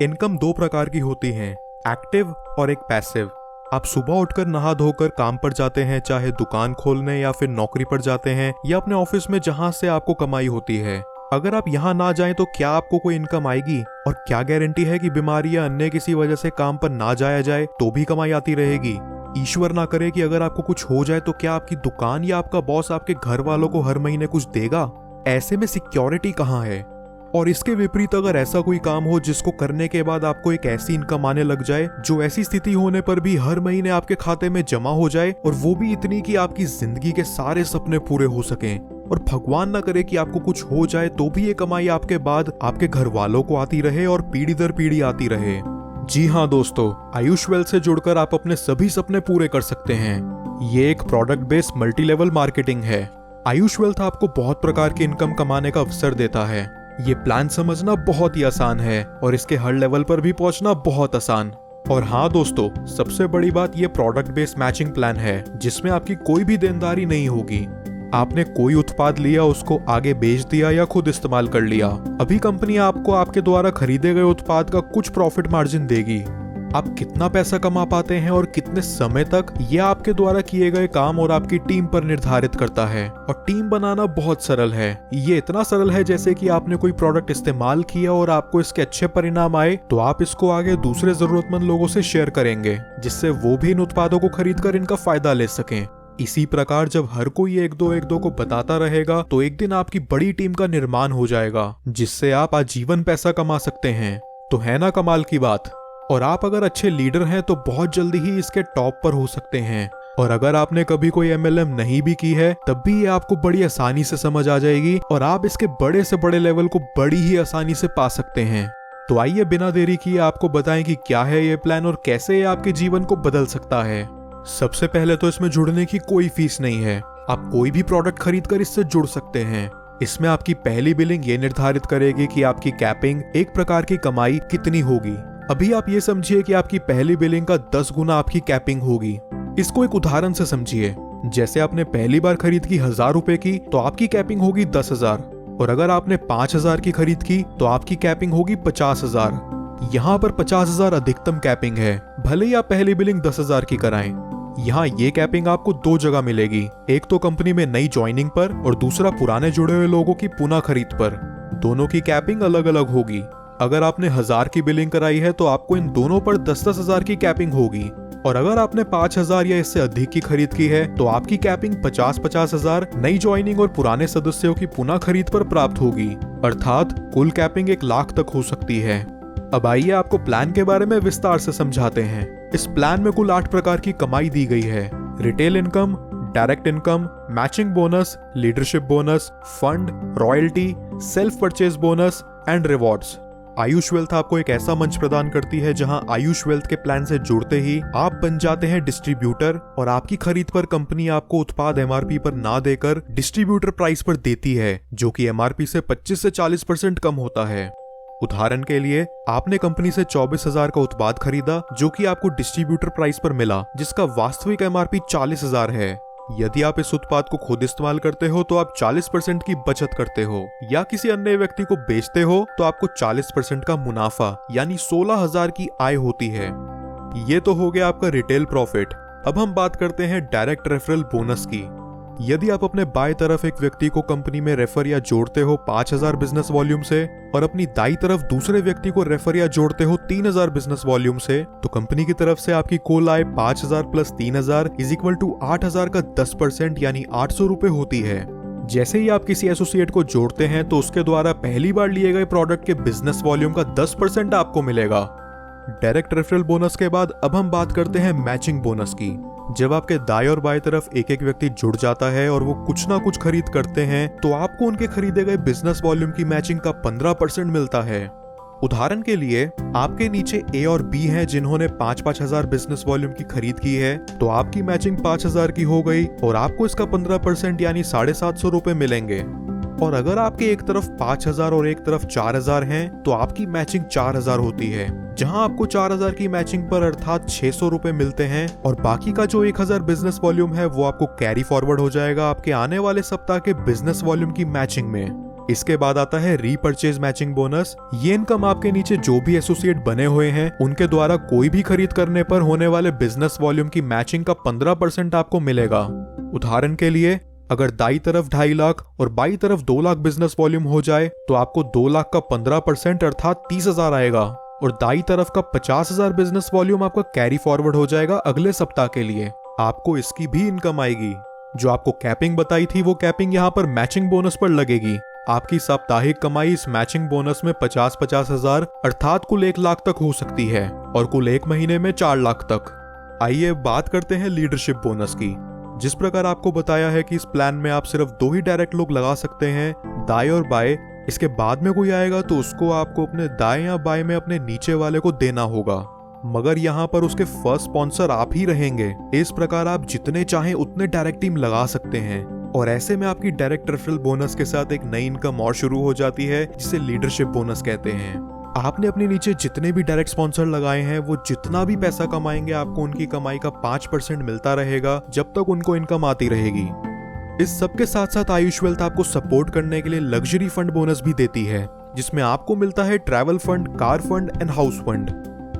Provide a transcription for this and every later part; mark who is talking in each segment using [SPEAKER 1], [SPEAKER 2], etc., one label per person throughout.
[SPEAKER 1] Income दो प्रकार की होती है, एक्टिव और एक पैसिव। आप सुबह उठकर नहा धोकर काम पर जाते हैं, चाहे दुकान खोलने या फिर नौकरी पर जाते हैं या अपने ऑफिस में जहां से आपको कमाई होती है। अगर आप यहाँ ना जाएं तो क्या आपको कोई इनकम आएगी? और क्या गारंटी है कि बीमारी या अन्य किसी वजह से काम पर ना जाया जाए तो भी कमाई आती रहेगी? ईश्वर ना करे कि अगर आपको कुछ हो जाए तो क्या आपकी दुकान या आपका बॉस आपके घर वालों को हर महीने कुछ देगा? ऐसे में सिक्योरिटी कहाँ है? और इसके विपरीत अगर ऐसा कोई काम हो जिसको करने के बाद आपको एक ऐसी इनकम आने लग जाए जो ऐसी स्थिति होने पर भी हर महीने आपके खाते में जमा हो जाए, और वो भी इतनी कि आपकी जिंदगी के सारे सपने पूरे हो सकें, और भगवान ना करे कि आपको कुछ हो जाए तो भी ये कमाई आपके बाद आपके घर वालों को आती रहे और पीढ़ी दर पीढ़ी आती रहे। जी हाँ दोस्तों, आयुष वेल्थ से जुड़कर आप अपने सभी सपने पूरे कर सकते हैं। ये एक product based multi level marketing है। आयुष वेल्थ आपको बहुत प्रकार की इनकम कमाने का अवसर देता है। ये प्लान समझना बहुत ही आसान है और इसके हर लेवल पर भी पहुंचना बहुत आसान। और हाँ दोस्तों, सबसे बड़ी बात ये प्रोडक्ट बेस्ड मैचिंग प्लान है जिसमें आपकी कोई भी देनदारी नहीं होगी। आपने कोई उत्पाद लिया, उसको आगे बेच दिया या खुद इस्तेमाल कर लिया, अभी कंपनी आपको आपके द्वारा खरीदे गए उत्पाद का कुछ प्रॉफिट मार्जिन देगी। आप कितना पैसा कमा पाते हैं और कितने समय तक, ये आपके द्वारा किए गए काम और आपकी टीम पर निर्धारित करता है। और टीम बनाना बहुत सरल है। ये इतना सरल है जैसे कि आपने कोई प्रोडक्ट इस्तेमाल किया और आपको इसके अच्छे परिणाम आए तो आप इसको आगे दूसरे जरूरतमंद लोगों से शेयर करेंगे, जिससे वो भी इन उत्पादों को खरीदकर इनका फायदा ले सकें। इसी प्रकार जब हर कोई एक दो को बताता रहेगा तो एक दिन आपकी बड़ी टीम का निर्माण हो जाएगा, जिससे आप आजीवन पैसा कमा सकते हैं। तो है ना कमाल की बात? और आप अगर अच्छे लीडर हैं तो बहुत जल्दी ही इसके टॉप पर हो सकते हैं। और अगर आपने कभी कोई MLM नहीं भी की है तब भी ये आपको बड़ी आसानी से समझ आ जाएगी और आप इसके बड़े से बड़े लेवल को बड़ी ही आसानी से पा सकते हैं। तो आइए बिना देरी किए आपको बताएं कि क्या है ये प्लान और कैसे ये आपके जीवन को बदल सकता है। सबसे पहले तो इसमें जुड़ने की कोई फीस नहीं है। आप कोई भी प्रोडक्ट खरीद कर इससे जुड़ सकते हैं। इसमें आपकी पहली बिलिंग ये निर्धारित करेगी कि आपकी कैपिंग, एक प्रकार की कमाई, कितनी होगी। अभी आप ये समझिए कि आपकी पहली बिलिंग का 10 गुना आपकी कैपिंग होगी। इसको एक उदाहरण से समझिए। जैसे आपने पहली बार खरीद की 1000 रुपए की तो आपकी कैपिंग होगी 10,000, और अगर आपने 5000 की खरीद की तो आपकी कैपिंग होगी 50,000। यहाँ पर 50,000 अधिकतम कैपिंग है, भले ही आप पहली बिलिंग 10,000 की कराएं। यहाँ ये कैपिंग आपको दो जगह मिलेगी, एक तो कंपनी में नई ज्वाइनिंग पर और दूसरा पुराने जुड़े हुए लोगों की पुनः खरीद पर। दोनों की कैपिंग अलग अलग होगी। अगर आपने 1000 की बिलिंग कराई है तो आपको इन दोनों पर 10,000 की कैपिंग होगी, और अगर आपने 5000 या इससे अधिक की खरीद की है तो आपकी कैपिंग 50,000 नई ज्वाइनिंग और पुराने सदस्यों की पुनः खरीद पर प्राप्त होगी। अर्थात कुल कैपिंग 1,00,000 तक हो सकती है। अब आइए आपको प्लान के बारे में विस्तार से समझाते हैं। इस प्लान में कुल 8 प्रकार की कमाई दी गई है। Retail income, direct income, matching bonus, leadership bonus, fund, royalty, self purchase bonus and rewards. Ayush wealth आपको एक ऐसा मंच प्रदान करती है जहां आयुष वेल्थ के प्लान से जुड़ते ही आप बन जाते हैं डिस्ट्रीब्यूटर, और आपकी खरीद पर कंपनी आपको उत्पाद MRP पर ना देकर डिस्ट्रीब्यूटर प्राइस पर देती है, जो कि MRP से 25 से 40% कम होता है। उदाहरण के लिए, आपने कंपनी से 24,000 का उत्पाद खरीदा जो कि आपको डिस्ट्रीब्यूटर प्राइस पर मिला, जिसका वास्तविक MRP 40,000 है। यदि आप इस उत्पाद को खुद इस्तेमाल करते हो तो आप 40% की बचत करते हो, या किसी अन्य व्यक्ति को बेचते हो तो आपको 40% का मुनाफा यानी 16,000 की आय होती है। ये तो हो गया आपका रिटेल प्रॉफिट। अब हम बात करते हैं डायरेक्ट रेफरल बोनस की। यदि आप अपने बाएं तरफ एक व्यक्ति को कंपनी में रेफर या जोड़ते हो 5,000 बिजनेस वॉल्यूम से, और अपनी दाई तरफ दूसरे व्यक्ति को रेफर या जोड़ते हो 3,000 बिजनेस वॉल्यूम से, तो कंपनी की तरफ से आपकी कुल आय 5,000 प्लस 3,000 इज इक्वल टू 8,000 का 10% यानी 800 रुपए होती है। जैसे ही आप किसी एसोसिएट को जोड़ते हैं तो उसके द्वारा पहली बार लिए गए प्रोडक्ट के बिजनेस वॉल्यूम का 10% आपको मिलेगा। डायरेक्ट रेफरल बोनस के बाद अब हम बात करते हैं मैचिंग बोनस की। जब आपके दाएं और बाएं तरफ एक एक व्यक्ति जुड़ जाता है और वो कुछ ना कुछ खरीद करते हैं तो आपको उनके खरीदे गए बिजनेस वॉल्यूम की मैचिंग का 15% मिलता है। उदाहरण के लिए, आपके नीचे A और B हैं जिन्होंने 5-5 हजार बिजनेस वॉल्यूम की खरीद की है, तो आपकी मैचिंग 5,000 की हो गई और आपको इसका 15% यानी 750 रुपए मिलेंगे। और अगर आपके एक तरफ 5,000 और एक तरफ 4,000 हैं, तो आपकी मैचिंग 4,000 होती है, जहां आपको 4,000 की मैचिंग पर अर्थात 600 रुपए मिलते हैं, और बाकी का जो 1,000 बिजनेस वॉल्यूम है वो आपको कैरी फॉरवर्ड हो जाएगा आपके आने वाले सप्ताह के बिजनेस वॉल्यूम की मैचिंग में। इसके बाद आता है रीपरचेज मैचिंग बोनस। ये इनकम आपके नीचे जो भी एसोसिएट बने हुए हैं उनके द्वारा कोई भी खरीद करने पर होने वाले बिजनेस वॉल्यूम की मैचिंग का 15% आपको मिलेगा। उदाहरण के लिए अगर दाई तरफ 2.5 लाख और बाई तरफ 2 लाख बिजनेस वॉल्यूम हो जाए तो आपको 2 लाख का 15% अर्थात 30,000 आएगा, और दाई तरफ का 50,000 बिजनेस वॉल्यूम आपका कैरी फॉरवर्ड हो जाएगा अगले सप्ताह के लिए। आपको इसकी भी इनकम आएगी। जो आपको कैपिंग बताई थी वो कैपिंग यहाँ पर मैचिंग बोनस पर लगेगी। आपकी साप्ताहिक कमाई इस मैचिंग बोनस में 50-50 हजार अर्थात कुल 1 लाख तक हो सकती है, और कुल 1 महीने में 4 लाख तक। आइए बात करते हैं लीडरशिप बोनस की। जिस प्रकार आपको बताया है कि इस प्लान में आप सिर्फ 2 ही डायरेक्ट लोग लगा सकते हैं, दाएं और बाएं। इसके बाद में कोई आएगा तो उसको आपको अपने दाएं या बाएं में अपने नीचे वाले को देना होगा, मगर यहाँ पर उसके फर्स्ट स्पॉन्सर आप ही रहेंगे। इस प्रकार आप जितने चाहें उतने डायरेक्ट टीम लगा सकते हैं, और ऐसे में आपकी डायरेक्ट रेफरल बोनस के साथ एक नई इनकम और शुरू हो जाती है जिसे लीडरशिप बोनस कहते हैं। आपने अपने नीचे जितने भी डायरेक्ट स्पॉन्सर लगाए हैं वो जितना भी पैसा कमाएंगे आपको उनकी कमाई का 5% मिलता रहेगा जब तक उनको इनकम आती रहेगी। इस सब के साथ साथ आयुष वेल्थ आपको सपोर्ट करने के लिए लग्जरी फंड बोनस भी देती है, जिसमें आपको मिलता है travel fund, car fund and house fund.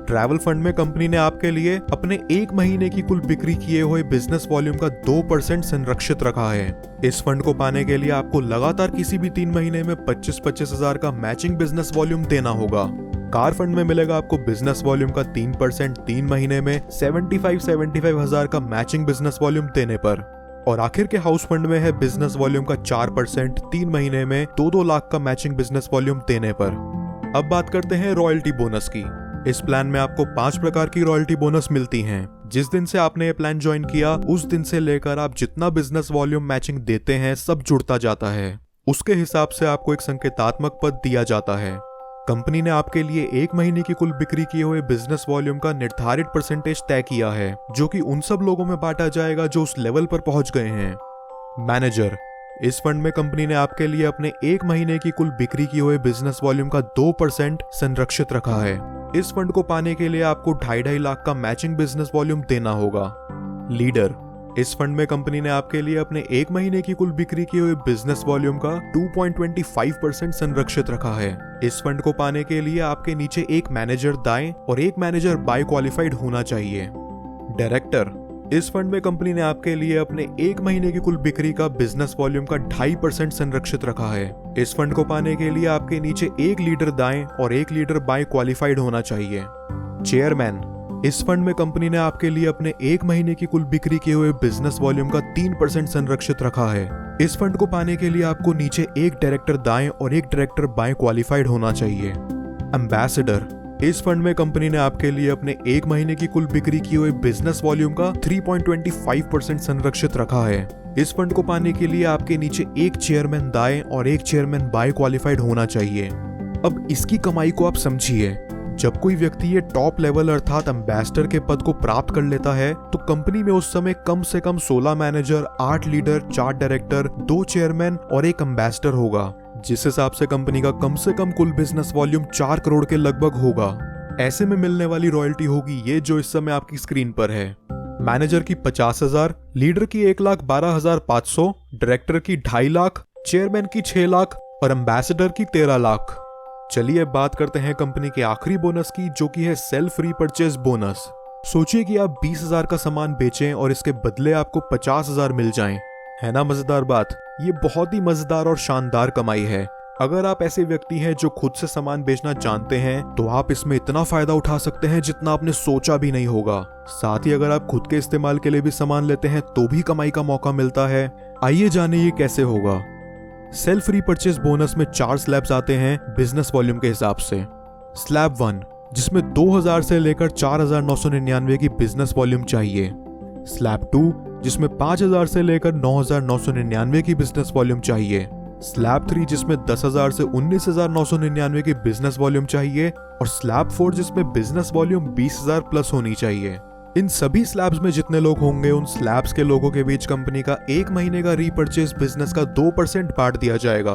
[SPEAKER 1] Travel fund में कंपनी ने आपके लिए अपने 1 महीने की कुल बिक्री किए हुए बिजनेस वॉल्यूम का 2% संरक्षित रखा है। इस फंड को पाने के लिए आपको लगातार किसी भी 3 महीने में 25-25 हजार का मैचिंग बिजनेस वॉल्यूम देना होगा। कार फंड में मिलेगा आपको बिजनेस वॉल्यूम का 3% 3 महीने में 75-75 हजार का मैचिंग बिजनेस वॉल्यूम देने पर, और आखिर के हाउस फंड में है बिजनेस वॉल्यूम का 4% 3 महीने में 2-2 लाख का मैचिंग बिजनेस वॉल्यूम देने पर। अब बात करते हैं रॉयल्टी बोनस की। इस प्लान में आपको 5 प्रकार की रॉयल्टी बोनस मिलती हैं। जिस दिन से आपने ये प्लान ज्वाइन किया उस दिन से लेकर आप जितना बिजनेस वॉल्यूम मैचिंग देते हैं सब जुड़ता जाता है। उसके हिसाब से आपको एक संकेतात्मक पद दिया जाता है। कंपनी ने आपके लिए 1 महीने की कुल बिक्री किए हुए बिजनेस वॉल्यूम का निर्धारित परसेंटेज तय किया है, जो कि उन सब लोगों में बांटा जाएगा जो उस लेवल पर पहुंच गए हैं। मैनेजर, इस फंड में कंपनी ने आपके लिए अपने 1 महीने की कुल बिक्री किए हुए बिजनेस वॉल्यूम का 2% संरक्षित रखा है। इस फंड को पाने के लिए आपको 2.5 लाख का मैचिंग बिजनेस वॉल्यूम देना होगा। लीडर, इस फंड में कंपनी ने आपके लिए अपने 1 महीने की कुल बिक्री किए हुए बिजनेस वॉल्यूम का 2.25% संरक्षित रखा है। इस फंड को पाने के लिए आपके नीचे एक मैनेजर दाएं और एक मैनेजर बाएं क्वालिफाइड होना चाहिए। डायरेक्टर, इस फंड में कंपनी ने आपके लिए अपने 1 महीने की कुल बिक्री का बिजनेस वॉल्यूम का 2.5% संरक्षित रखा है। इस फंड को पाने के लिए आपके नीचे एक लीडर दाएं और एक लीडर बाएं क्वालिफाइड होना चाहिए। चेयरमैन, इस फंड में कंपनी ने आपके लिए अपने 1 महीने की कुल बिक्री किए हुए बिजनेस वॉल्यूम का 3% संरक्षित रखा है। इस फंड को पाने के लिए आपको नीचे एक डायरेक्टर दाएं और एक डायरेक्टर बाएं क्वालिफाइड होना चाहिए। एम्बेसडर, इस फंड में कंपनी ने आपके लिए अपने 1 महीने की कुल बिक्री किए हुए बिजनेस वॉल्यूम का 3.25% संरक्षित रखा है। इस फंड को पाने के लिए आपके नीचे एक चेयरमैन दाएं और एक चेयरमैन बाएं क्वालिफाइड होना चाहिए। अब इसकी कमाई को आप समझिए। जब कोई व्यक्ति ये टॉप लेवल अर्थात एम्बेसडर के पद को प्राप्त कर लेता है तो कंपनी में उस समय कम से कम 16 मैनेजर, 8 लीडर, 4 डायरेक्टर, 2 चेयरमैन और 1 एम्बेसडर होगा, जिस हिसाब से कंपनी का कम से कम कुल बिजनेस वॉल्यूम 4 करोड़ के लगभग होगा। ऐसे में मिलने वाली रॉयल्टी होगी ये जो इस समय आपकी स्क्रीन पर है। मैनेजर की 50,000, लीडर की 1,12,500, डायरेक्टर की 2.5 लाख, चेयरमैन की 6 लाख और एम्बेसडर की 13 लाख। चलिए बात करते हैं कंपनी के आखिरी बोनस की, जो कि है सेल्फ रीपरचेज बोनस। सोचिए कि आप 20,000 का सामान बेचें और इसके बदले आपको 50,000 मिल जाएं। है ना मजेदार बात? ये बहुत ही मजेदार और शानदार कमाई है। अगर आप ऐसे व्यक्ति हैं जो खुद से सामान बेचना जानते हैं तो आप इसमें इतना फायदा उठा सकते हैं जितना आपने सोचा भी नहीं होगा। साथ ही अगर आप खुद के इस्तेमाल के लिए भी सामान लेते हैं तो भी कमाई का मौका मिलता है। आइए जाने ये कैसे होगा। सेल्फ रीपरचेज बोनस में 4 स्लैब्स आते हैं बिजनेस वॉल्यूम के हिसाब से। स्लैब 1, जिसमें 2,000 से लेकर 4,999 की बिजनेस वॉल्यूम चाहिए। स्लैब 2, जिसमें 5,000 से लेकर 9,999 की बिजनेस वॉल्यूम चाहिए। स्लैब 3, जिसमें 10,000 से 19,999 की बिजनेस वॉल्यूम चाहिए। और स्लैब 4, जिसमें बिजनेस वॉल्यूम 20,000 प्लस होनी चाहिए। इन सभी स्लैब्स में जितने लोग होंगे उन स्लैब्स के लोगों के बीच कंपनी का 1 महीने का रीपरचेज बिजनेस का 2% बांट दिया जाएगा।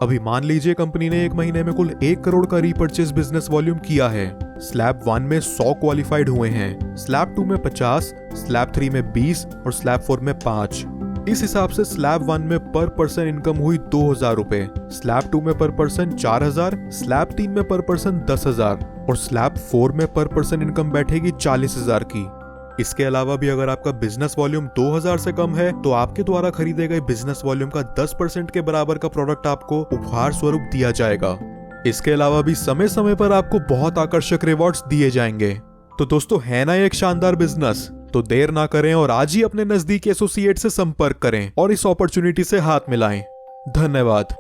[SPEAKER 1] अभी मान लीजिए कंपनी ने 1 महीने में कुल 1 करोड़ का रीपरचेज बिजनेस वॉल्यूम किया है। स्लैब 1 में 100 क्वालिफाइड हुए हैं, स्लैब 2 में 50, स्लैब 3 में 20 और स्लैब 4 में 5। इस हिसाब से स्लैब 1 में पर पर्सन इनकम हुई 2,000 रुपए, स्लैब 2 में पर पर्सन 4,000, स्लैब 3 में पर पर्सन 10,000 और स्लैब 4 में पर पर्सन इनकम बैठेगी 40,000 की। इसके अलावा भी अगर आपका बिजनेस वॉल्यूम 2,000 से कम है तो आपके द्वारा खरीदे गए बिजनेस वॉल्यूम का 10% के बराबर का प्रोडक्ट आपको उपहार स्वरूप दिया जाएगा। इसके अलावा भी समय समय पर आपको बहुत आकर्षक रिवॉर्ड्स दिए जाएंगे। तो दोस्तों, है ना एक शानदार बिजनेस? तो देर ना करें और आज ही अपने नजदीकी एसोसिएट से संपर्क करें और इस अपॉर्चुनिटी से हाथ मिलाएं। धन्यवाद।